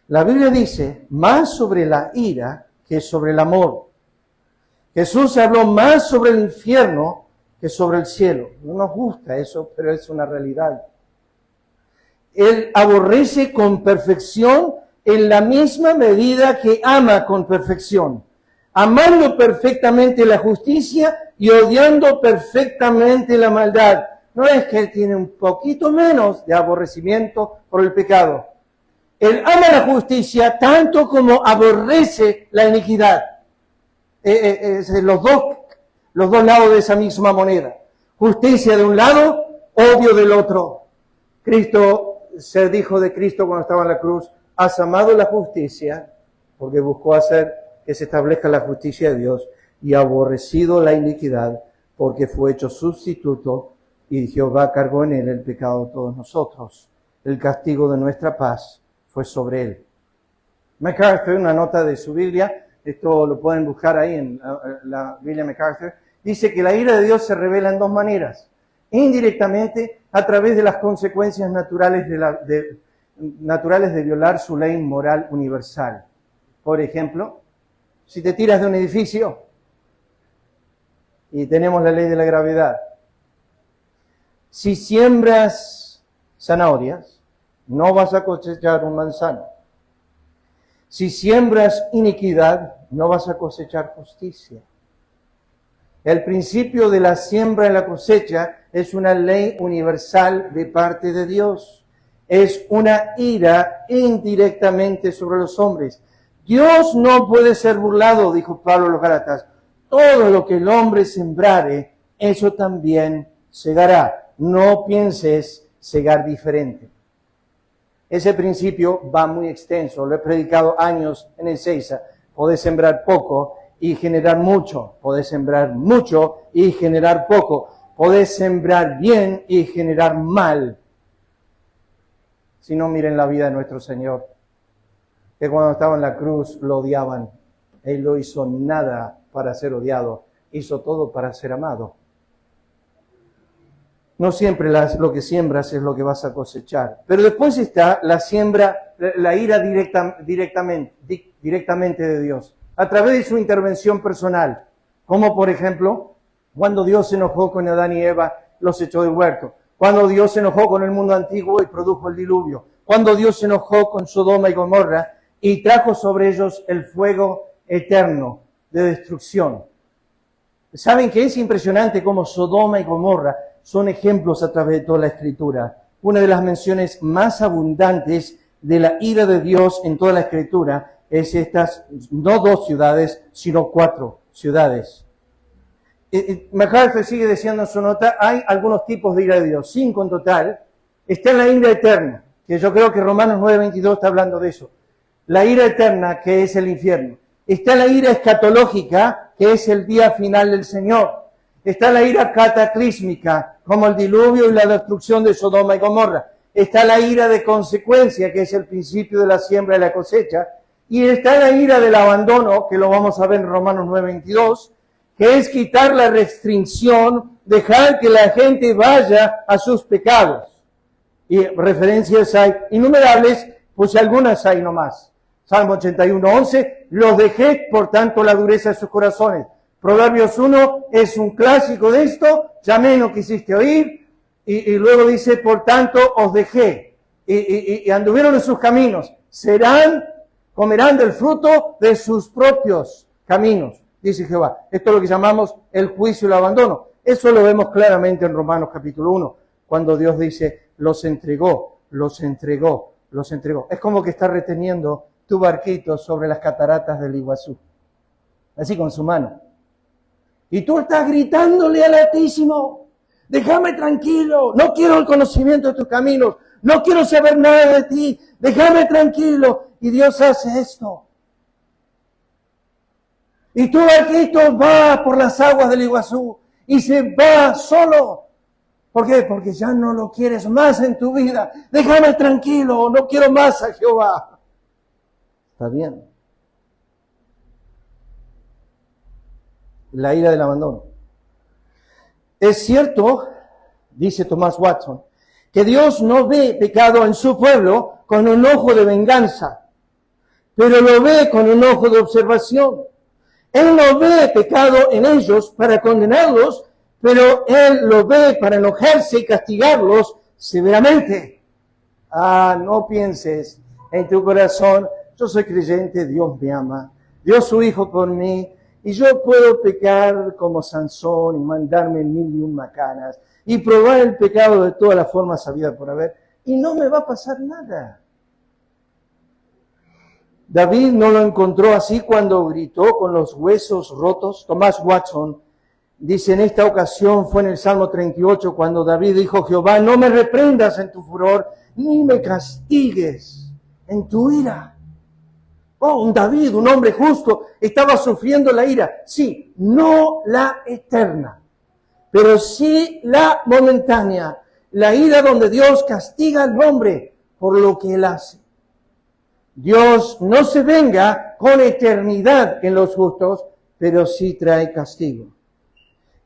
La Biblia dice, más sobre la ira que sobre el amor. Jesús habló más sobre el infierno que sobre el cielo. No nos gusta eso, pero es una realidad. Él aborrece con perfección en la misma medida que ama con perfección. Amando perfectamente la justicia y odiando perfectamente la maldad. No es que Él tiene un poquito menos de aborrecimiento por el pecado. Él ama la justicia tanto como aborrece la iniquidad. Los dos lados de esa misma moneda. Justicia de un lado, odio del otro. Cristo, se dijo de Cristo cuando estaba en la cruz, has amado la justicia, porque buscó hacer que se establezca la justicia de Dios, y aborrecido la iniquidad, porque fue hecho sustituto, y Jehová cargó en él el pecado de todos nosotros. El castigo de nuestra paz fue sobre él. MacArthur, una nota de su Biblia, esto lo pueden buscar ahí en la Biblia MacArthur, dice que la ira de Dios se revela en dos maneras. Indirectamente, a través de las consecuencias naturales de violar su ley moral universal. Por ejemplo, si te tiras de un edificio, y tenemos la ley de la gravedad, si siembras zanahorias, no vas a cosechar un manzano. Si siembras iniquidad, no vas a cosechar justicia. El principio de la siembra y la cosecha es una ley universal de parte de Dios. Es una ira indirectamente sobre los hombres. Dios no puede ser burlado, dijo Pablo a los Gálatas. Todo lo que el hombre sembrare, eso también segará. no pienses segar diferente. Ese principio va muy extenso, lo he predicado años en Ezeiza. Podés sembrar poco y generar mucho, podés sembrar mucho y generar poco, podés sembrar bien y generar mal. Si no, miren la vida de nuestro Señor, que cuando estaba en la cruz lo odiaban. Él no hizo nada para ser odiado, hizo todo para ser amado. No siempre lo que siembras es lo que vas a cosechar. Pero después está la siembra, la ira directamente de Dios, a través de su intervención personal. Como por ejemplo, cuando Dios se enojó con Adán y Eva, los echó del huerto. Cuando Dios se enojó con el mundo antiguo y produjo el diluvio. Cuando Dios se enojó con Sodoma y Gomorra y trajo sobre ellos el fuego eterno de destrucción. ¿Saben que es impresionante cómo Sodoma y Gomorra son ejemplos a través de toda la Escritura? Una de las menciones más abundantes de la ira de Dios en toda la Escritura es estas, no 2 ciudades, sino 4 ciudades. MacArthur sigue diciendo en su nota, hay algunos tipos de ira de Dios, 5 en total. Está la ira eterna, que yo creo que Romanos 9:22 está hablando de eso. La ira eterna, que es el infierno. Está la ira escatológica, que es el día final del Señor. Está la ira cataclísmica, como el diluvio y la destrucción de Sodoma y Gomorra. Está la ira de consecuencia, que es el principio de la siembra y la cosecha. Y está la ira del abandono, que lo vamos a ver en Romanos 9:22, que es quitar la restricción, dejar que la gente vaya a sus pecados. Y referencias hay innumerables, pues algunas hay nomás. Salmo 81:11, los dejé por tanto la dureza de sus corazones. Proverbios 1 es un clásico de esto, llamé y no quisiste oír, y luego dice, por tanto os dejé, y anduvieron en sus caminos, comerán del fruto de sus propios caminos, dice Jehová. Esto es lo que llamamos el juicio y el abandono. Eso lo vemos claramente en Romanos capítulo 1, cuando Dios dice, los entregó. Es como que está reteniendo tu barquito sobre las cataratas del Iguazú, así con su mano. Y tú estás gritándole al Altísimo, déjame tranquilo, no quiero el conocimiento de tus caminos, no quiero saber nada de ti, déjame tranquilo. Y Dios hace esto. Y tu barquito va por las aguas del Iguazú y se va solo. ¿Por qué? Porque ya no lo quieres más en tu vida. Déjame tranquilo, no quiero más a Jehová. Está bien. La ira del abandono. Es cierto, dice Thomas Watson, que Dios no ve pecado en su pueblo con un ojo de venganza, pero lo ve con un ojo de observación. Él no ve pecado en ellos para condenarlos, pero Él lo ve para enojarse y castigarlos severamente. No pienses en tu corazón, yo soy creyente, Dios me ama, dio su Hijo por mí, y yo puedo pecar como Sansón y mandarme 1001 macanas y probar el pecado de todas las formas habidas por haber, y no me va a pasar nada. David no lo encontró así cuando gritó con los huesos rotos. Thomas Watson dice, en esta ocasión fue en el Salmo 38 cuando David dijo, Jehová, no me reprendas en tu furor, ni me castigues en tu ira. Un David, un hombre justo, estaba sufriendo la ira. Sí, no la eterna, pero sí la momentánea. La ira donde Dios castiga al hombre por lo que él hace. Dios no se venga con eternidad en los justos, pero sí trae castigo.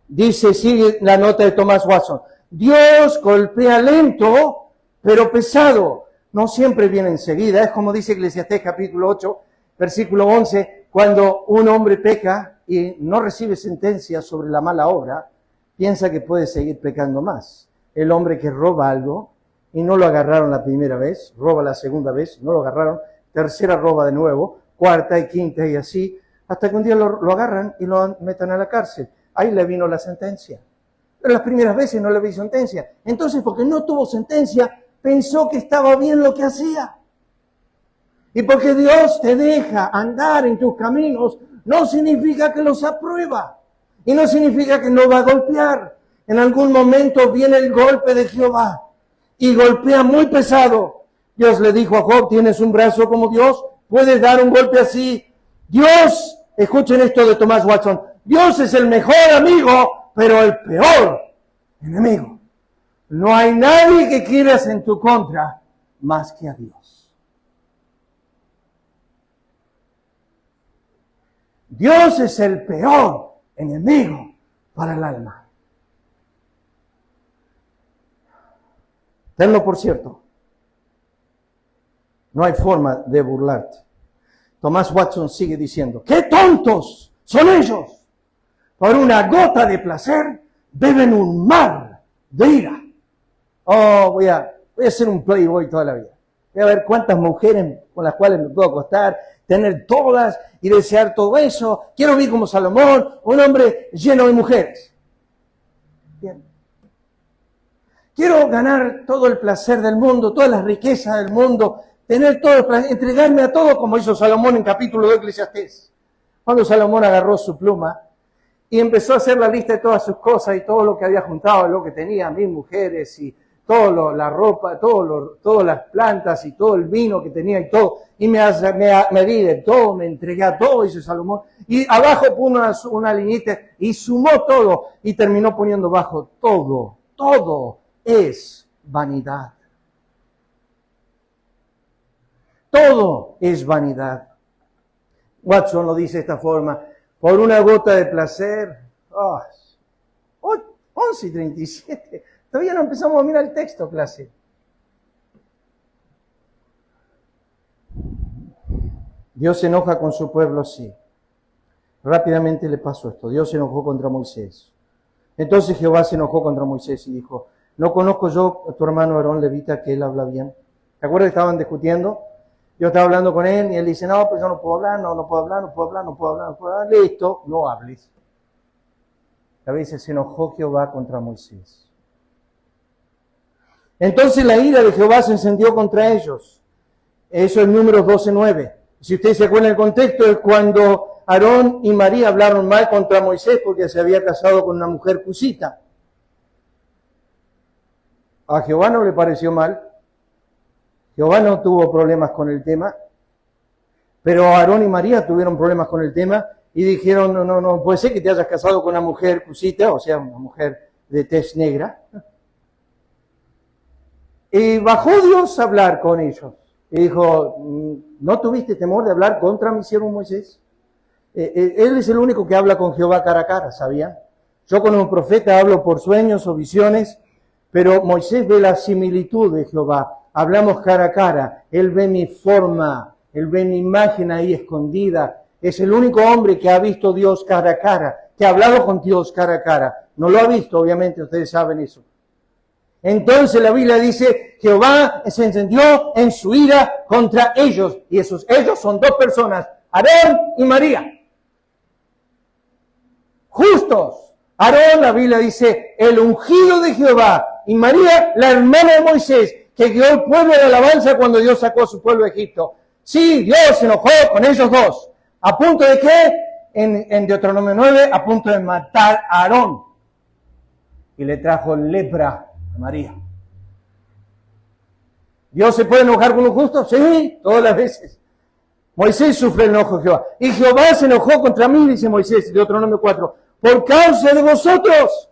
Dice, sigue la nota de Thomas Watson, Dios golpea lento, pero pesado. No siempre viene enseguida. Es como dice Eclesiastés capítulo 8, versículo 11, cuando un hombre peca y no recibe sentencia sobre la mala obra, piensa que puede seguir pecando más. El hombre que roba algo y no lo agarraron la primera vez, roba la segunda vez, no lo agarraron, tercera roba de nuevo, cuarta y quinta y así, hasta que un día lo agarran y lo meten a la cárcel. Ahí le vino la sentencia. Pero las primeras veces no le vi sentencia. Entonces, porque no tuvo sentencia, pensó que estaba bien lo que hacía. Y porque Dios te deja andar en tus caminos, no significa que los aprueba. Y no significa que no va a golpear. En algún momento viene el golpe de Jehová y golpea muy pesado. Dios le dijo a Job, ¿tienes un brazo como Dios? ¿Puedes dar un golpe así? Dios, escuchen esto de Thomas Watson, Dios es el mejor amigo, pero el peor enemigo. No hay nadie que quieras en tu contra más que a Dios. Dios es el peor enemigo para el alma. Tenlo por cierto. No hay forma de burlarte. Thomas Watson sigue diciendo, ¡qué tontos son ellos! Por una gota de placer beben un mar de ira. Oh, voy a ser un playboy toda la vida. Voy a ver cuántas mujeres con las cuales me puedo acostar, tener todas y desear todo eso. Quiero vivir como Salomón, un hombre lleno de mujeres. Bien. Quiero ganar todo el placer del mundo, todas las riquezas del mundo, tener todo el placer, entregarme a todo como hizo Salomón en capítulo 2 de Eclesiastés. Cuando Salomón agarró su pluma y empezó a hacer la lista de todas sus cosas y todo lo que había juntado, lo que tenía, 1000 mujeres y la ropa, todas las plantas y todo el vino que tenía y todo. Y me di de todo, me entregué a todo, dice Salomón. Y abajo puso una liñita y sumó todo y terminó poniendo abajo todo es vanidad. Todo es vanidad. Watson lo dice de esta forma, por una gota de placer, 11:37, todavía no empezamos a mirar el texto, clase. Dios se enoja con su pueblo, sí. Rápidamente le pasó esto, Dios se enojó contra Moisés. Entonces Jehová se enojó contra Moisés y dijo, ¿no conozco yo a tu hermano Aarón levita que él habla bien? ¿Te acuerdas que estaban discutiendo? Yo estaba hablando con él y él dice, no, pues yo no puedo hablar, no puedo hablar. Listo, no hables. A veces se enojó Jehová contra Moisés. Entonces la ira de Jehová se encendió contra ellos. Eso es Números 12:9. Si ustedes se acuerdan el contexto, es cuando Aarón y María hablaron mal contra Moisés porque se había casado con una mujer cusita. A Jehová no le pareció mal. Jehová no tuvo problemas con el tema, pero Aarón y María tuvieron problemas con el tema y dijeron, no puede ser que te hayas casado con una mujer cusita, o sea, una mujer de tez negra. Y bajó Dios a hablar con ellos. Y dijo, ¿no tuviste temor de hablar contra mi siervo Moisés? Él es el único que habla con Jehová cara a cara, ¿sabían? Yo con un profeta hablo por sueños o visiones, pero Moisés ve la similitud de Jehová. Hablamos cara a cara. Él ve mi forma, él ve mi imagen ahí escondida. Es el único hombre que ha visto Dios cara a cara, que ha hablado con Dios cara a cara. No lo ha visto, obviamente, ustedes saben eso. Entonces la Biblia dice, Jehová se encendió en su ira contra ellos. Y ellos son dos personas, Aarón y María. Justos. Aarón, la Biblia dice, el ungido de Jehová. Y María, la hermana de Moisés, que guió el pueblo de alabanza cuando Dios sacó a su pueblo de Egipto. Sí, Dios se enojó con ellos dos. ¿A punto de qué? En Deuteronomio 9, a punto de matar a Aarón. Y le trajo lepra a María. ¿Dios se puede enojar con los justos? Sí, todas las veces. Moisés sufre el enojo de Jehová. Y Jehová se enojó contra mí, dice Moisés, en Deuteronomio 4, por causa de vosotros.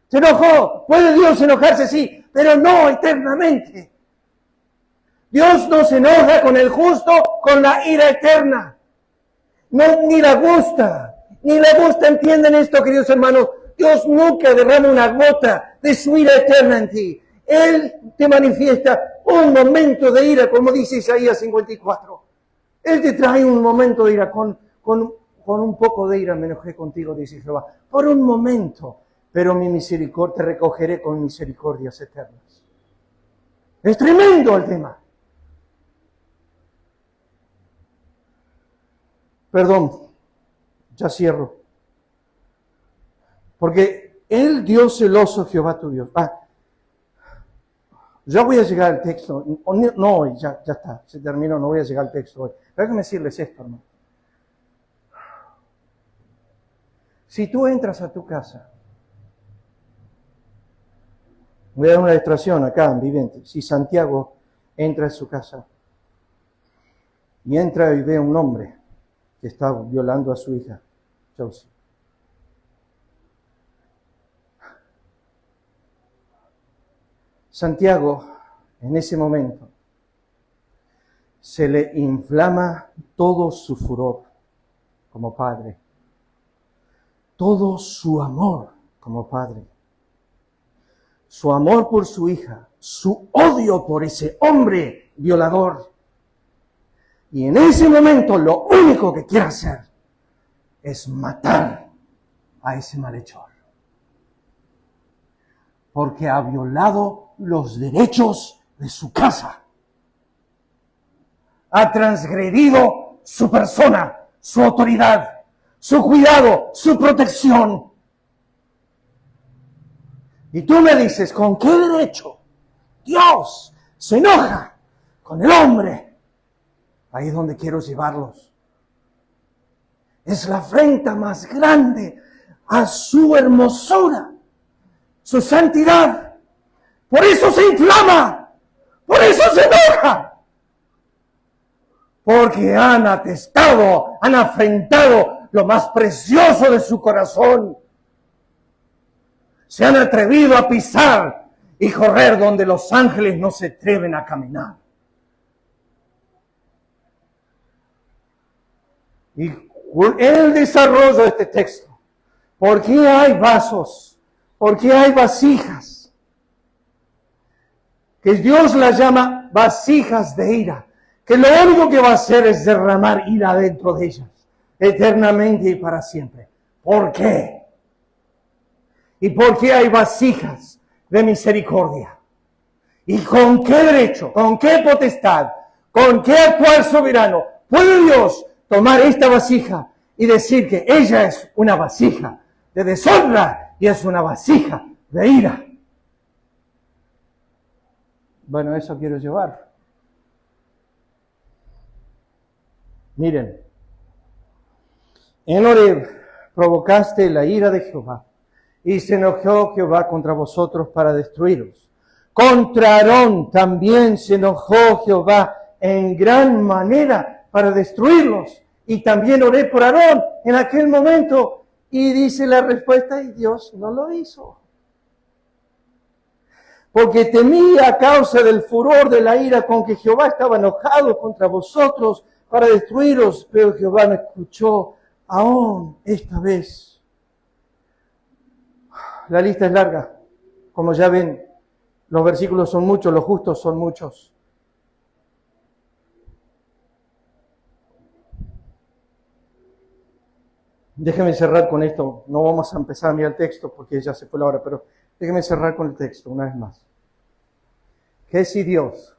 Se enojó. ¿Puede Dios enojarse? Sí, pero no eternamente. Dios no se enoja con el justo con la ira eterna. No, ni la gusta. ¿Entienden esto, queridos hermanos? Dios nunca derrama una gota de su ira eterna en ti. Él te manifiesta un momento de ira, como dice Isaías 54. Él te trae un momento de ira. Con un poco de ira me enojé contigo, dice Jehová. Por un momento. Pero mi misericordia, te recogeré con misericordias eternas. Es tremendo el tema. Perdón, ya cierro. Porque el Dios celoso, Jehová tu Dios. Ya voy a llegar al texto. No hoy, ya está, se terminó, no voy a llegar al texto hoy. Déjame decirles esto, hermano. Si tú entras a tu casa Voy a dar una ilustración acá en Viviente. Si Santiago entra en su casa y entra y ve a un hombre que está violando a su hija, Josie. Santiago, en ese momento, se le inflama todo su furor como padre, todo su amor como padre, su amor por su hija, su odio por ese hombre violador. Y en ese momento lo único que quiere hacer es matar a ese malhechor. Porque ha violado los derechos de su casa. Ha transgredido su persona, su autoridad, su cuidado, su protección. Y tú me dices, ¿con qué derecho Dios se enoja con el hombre? Ahí es donde quiero llevarlos. Es la afrenta más grande a su hermosura, su santidad. Por eso se inflama, por eso se enoja. Porque han atestado, han afrentado lo más precioso de su corazón. Se han atrevido a pisar y correr donde los ángeles no se atreven a caminar. Y en el desarrollo de este texto, ¿por qué hay vasos? ¿Por qué hay vasijas? Que Dios las llama vasijas de ira. Que lo único que va a hacer es derramar ira dentro de ellas, eternamente y para siempre. ¿Por qué? ¿Y por qué hay vasijas de misericordia? ¿Y con qué derecho, con qué potestad, con qué actual soberano puede Dios tomar esta vasija y decir que ella es una vasija de deshonra y es una vasija de ira? Bueno, eso quiero llevar. Miren, en Horeb provocaste la ira de Jehová y se enojó Jehová contra vosotros para destruiros. Contra Aarón también se enojó Jehová en gran manera para destruirlos. Y también oré por Aarón en aquel momento. Y dice la respuesta, y Dios no lo hizo. Porque temía a causa del furor de la ira con que Jehová estaba enojado contra vosotros para destruiros. Pero Jehová me escuchó aún esta vez. La lista es larga. Como ya ven, los versículos son muchos, los justos son muchos. Déjeme cerrar con esto. No vamos a empezar a mirar el texto porque ya se fue la hora, pero déjeme cerrar con el texto una vez más. Que si Dios,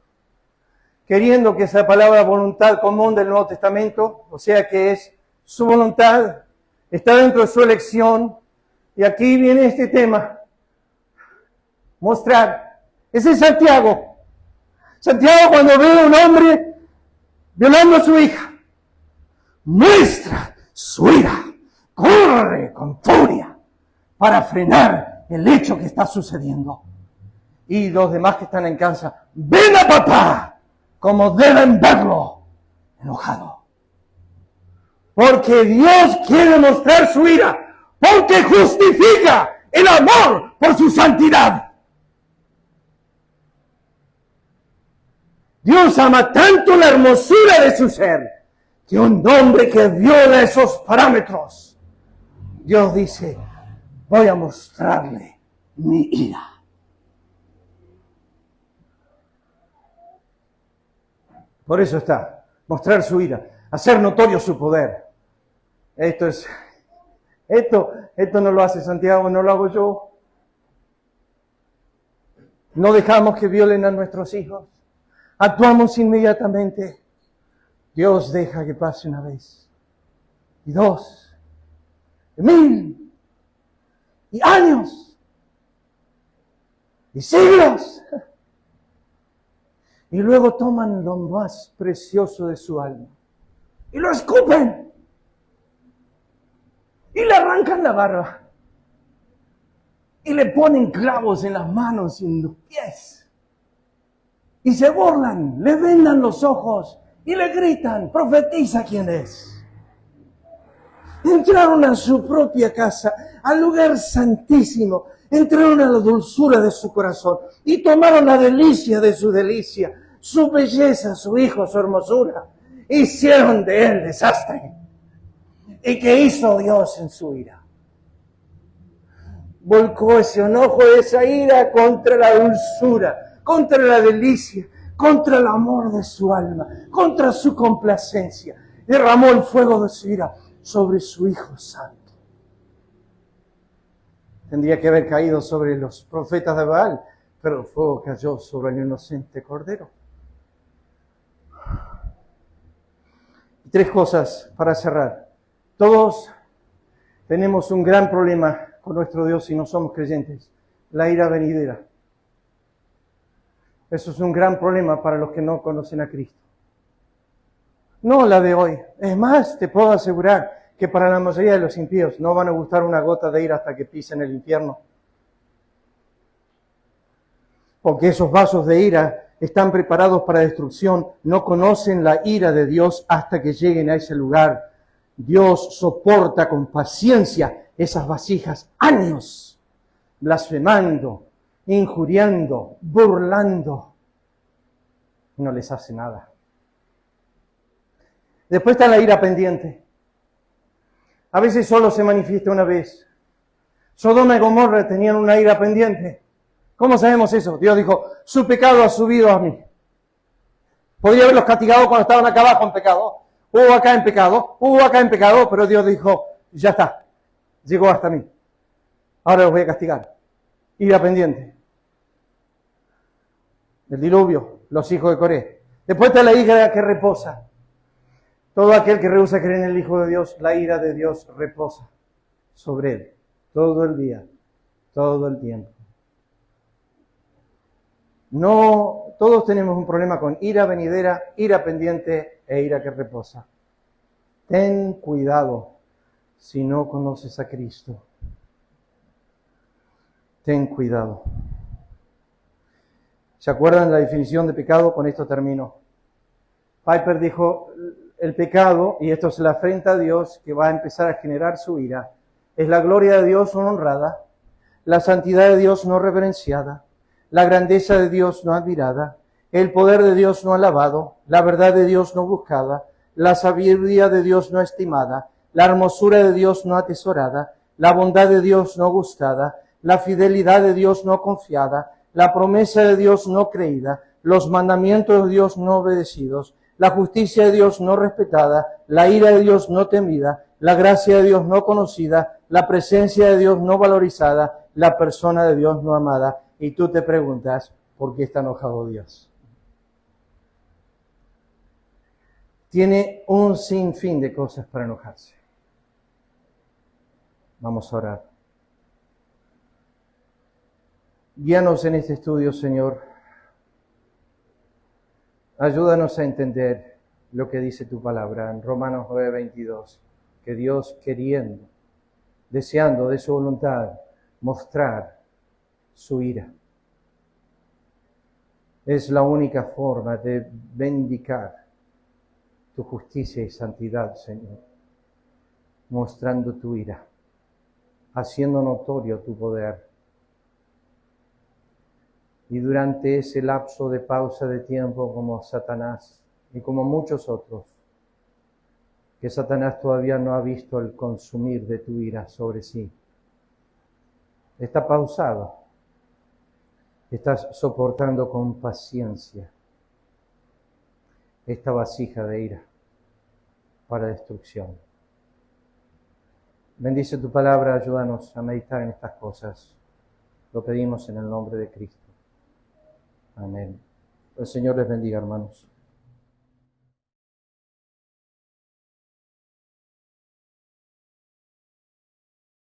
queriendo que esa palabra voluntad común del Nuevo Testamento, o sea que es su voluntad, está dentro de su elección, y aquí viene este tema, mostrar. Ese es Santiago. Santiago, cuando ve a un hombre violando a su hija, muestra su ira, corre con furia para frenar el hecho que está sucediendo. Y los demás que están en casa, ven a papá como deben verlo, enojado. Porque Dios quiere mostrar su ira, porque justifica el amor por su santidad. Dios ama tanto la hermosura de su ser, que un hombre que viola esos parámetros, Dios dice, voy a mostrarle mi ira. Por eso está, mostrar su ira, hacer notorio su poder. Esto no lo hace Santiago, no lo hago yo. No dejamos que violen a nuestros hijos. Actuamos inmediatamente. Dios deja que pase una vez, y dos, y 1000, y años, y siglos. Y luego toman lo más precioso de su alma y lo escupen y le arrancan la barba y le ponen clavos en las manos y en los pies. Y se burlan, le vendan los ojos y le gritan, profetiza quién es. Entraron a su propia casa, al lugar santísimo, entraron a la dulzura de su corazón y tomaron la delicia de su delicia, su belleza, su hijo, su hermosura. Hicieron de él desastre. ¿Y qué hizo Dios en su ira? Volcó ese enojo, esa ira contra la dulzura, contra la delicia, contra el amor de su alma, contra su complacencia. Derramó el fuego de su ira sobre su Hijo Santo. Tendría que haber caído sobre los profetas de Baal, pero el fuego cayó sobre el inocente Cordero. Y 3 cosas para cerrar. Todos tenemos un gran problema con nuestro Dios si no somos creyentes: la ira venidera. Eso es un gran problema para los que no conocen a Cristo. No la de hoy. Es más, te puedo asegurar que para la mayoría de los impíos no van a gustar una gota de ira hasta que pisen el infierno. Porque esos vasos de ira están preparados para destrucción. No conocen la ira de Dios hasta que lleguen a ese lugar. Dios soporta con paciencia esas vasijas años, blasfemando, injuriando, burlando. Y no les hace nada. Después está la ira pendiente. A veces solo se manifiesta una vez. Sodoma y Gomorra tenían una ira pendiente. ¿Cómo sabemos eso? Dios dijo, su pecado ha subido a mí. Podría haberlos castigado cuando estaban acá abajo en pecado. Hubo acá en pecado, pero Dios dijo, ya está, llegó hasta mí. Ahora los voy a castigar. Ira pendiente. El diluvio, los hijos de Coré. Después está la ira que reposa. Todo aquel que rehúsa creer en el Hijo de Dios, la ira de Dios reposa sobre él. Todo el día, todo el tiempo. No, todos tenemos un problema con ira venidera, ira pendiente e ira que reposa. Ten cuidado si no conoces a Cristo. Ten cuidado. ¿Se acuerdan la definición de pecado? Con esto termino. Piper dijo, el pecado, y esto es la afrenta a Dios que va a empezar a generar su ira, es la gloria de Dios no honrada, la santidad de Dios no reverenciada, la grandeza de Dios no admirada, el poder de Dios no alabado, la verdad de Dios no buscada, la sabiduría de Dios no estimada, la hermosura de Dios no atesorada, la bondad de Dios no gustada, la fidelidad de Dios no confiada, la promesa de Dios no creída, los mandamientos de Dios no obedecidos, la justicia de Dios no respetada, la ira de Dios no temida, la gracia de Dios no conocida, la presencia de Dios no valorizada, la persona de Dios no amada. Y tú te preguntas, ¿por qué está enojado Dios? Tiene un sinfín de cosas para enojarse. Vamos a orar. Guíanos en este estudio, Señor. Ayúdanos a entender lo que dice tu palabra en Romanos 9:22, que Dios queriendo, deseando de su voluntad, mostrar su ira. Es la única forma de vindicar tu justicia y santidad, Señor, mostrando tu ira, haciendo notorio tu poder. Y durante ese lapso de pausa de tiempo, como Satanás y como muchos otros, que Satanás todavía no ha visto el consumir de tu ira sobre sí, está pausado. Estás soportando con paciencia esta vasija de ira para destrucción. Bendice tu palabra, ayúdanos a meditar en estas cosas. Lo pedimos en el nombre de Cristo. Amén. El Señor les bendiga, hermanos.